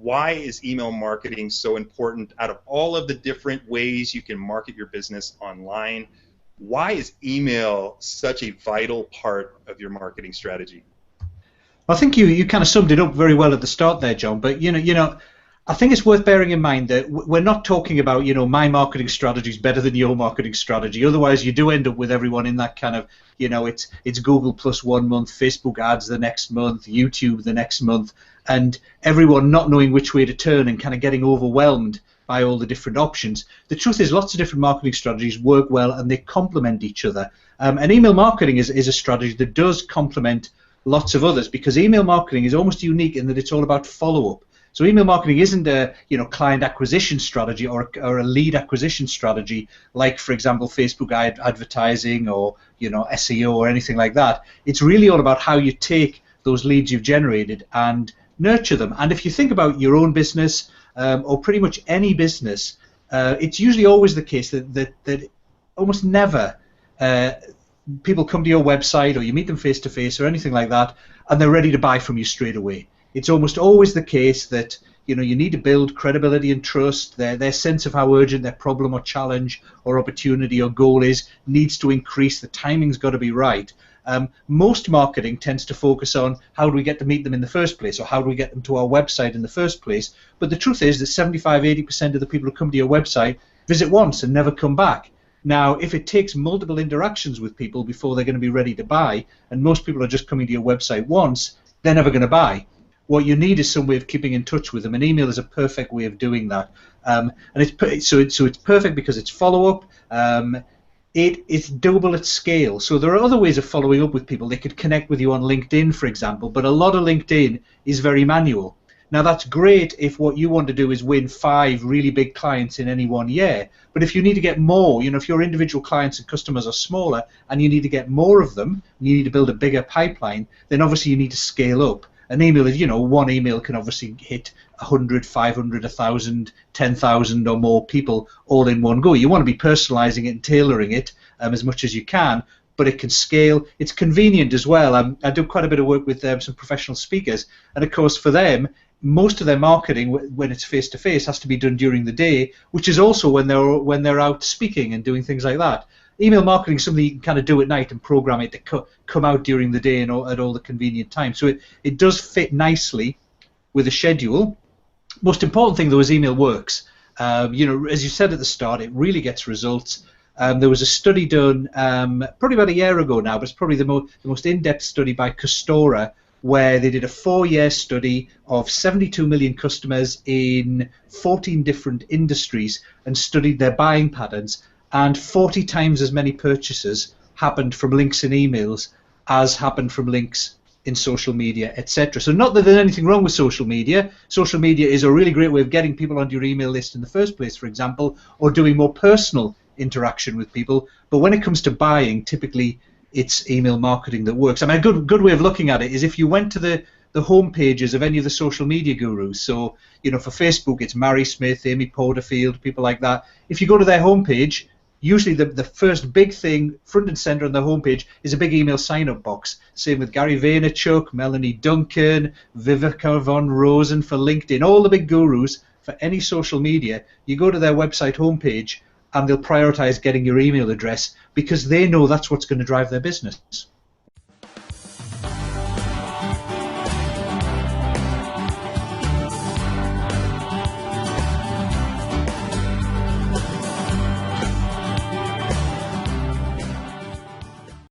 why is email marketing so important out of all of the different ways you can market your business online? Why is email such a vital part of your marketing strategy? I think you kind of summed it up very well at the start there, John. But I think it's worth bearing in mind that we're not talking about my marketing strategy is better than your marketing strategy. Otherwise, you do end up with everyone in that kind of it's Google plus 1 month, Facebook ads the next month, YouTube the next month, and everyone not knowing which way to turn and kind of getting overwhelmed by all the different options. The truth is, lots of different marketing strategies work well and they complement each other. And email marketing is a strategy that does complement lots of others, because email marketing is almost unique in that it's all about follow-up. So email marketing isn't a client acquisition strategy or a lead acquisition strategy like, for example, Facebook advertising or SEO or anything like that. It's really all about how you take those leads you've generated and nurture them. And if you think about your own business or pretty much any business, it's usually always the case that almost never people come to your website or you meet them face to face or anything like that and they're ready to buy from you straight away. It's almost always the case that you need to build credibility and trust. Their sense of how urgent their problem or challenge or opportunity or goal is needs to increase. The timing's got to be right. Most marketing tends to focus on how do we get to meet them in the first place, or how do we get them to our website in the first place. But the truth is that 75–80% of the people who come to your website visit once and never come back. Now, if it takes multiple interactions with people before they're going to be ready to buy, and most people are just coming to your website once, they're never going to buy. What you need is some way of keeping in touch with them, and email is a perfect way of doing that. And it's perfect because it's follow-up. It's doable at scale. So there are other ways of following up with people. They could connect with you on LinkedIn, for example, but a lot of LinkedIn is very manual. Now, that's great if what you want to do is win 5 really big clients in any one year. But if you need to get more, if your individual clients and customers are smaller and you need to get more of them, and you need to build a bigger pipeline, then obviously you need to scale up. An email is, one email can obviously hit 100, 500, 1,000, 10,000 or more people all in one go. You want to be personalizing it and tailoring it as much as you can, but it can scale. It's convenient as well. I do quite a bit of work with some professional speakers, and of course for them, most of their marketing when it's face-to-face has to be done during the day, which is also when they're out speaking and doing things like that. Email marketing is something you can kind of do at night and program it to come out during the day and at all the convenient times. So it does fit nicely with a schedule. Most important thing though is email works. As you said at the start, it really gets results. There was a study done probably about a year ago now, but it's probably the most in-depth study by Custora, where they did a 4-year study of 72 million customers in 14 different industries and studied their buying patterns. And 40 times as many purchases happened from links in emails as happened from links in social media, etc. So not that there's anything wrong with social media. Social media is a really great way of getting people onto your email list in the first place, for example, or doing more personal interaction with people. But when it comes to buying, typically it's email marketing that works. I mean, a good way of looking at it is if you went to the home pages of any of the social media gurus. So, for Facebook, it's Mary Smith, Amy Porterfield, people like that. If you go to their homepage, usually the first big thing front and center on the homepage is a big email sign-up box. Same with Gary Vaynerchuk, Melanie Duncan, Vivica von Rosen for LinkedIn, all the big gurus for any social media. You go to their website homepage and they'll prioritize getting your email address because they know that's what's going to drive their business.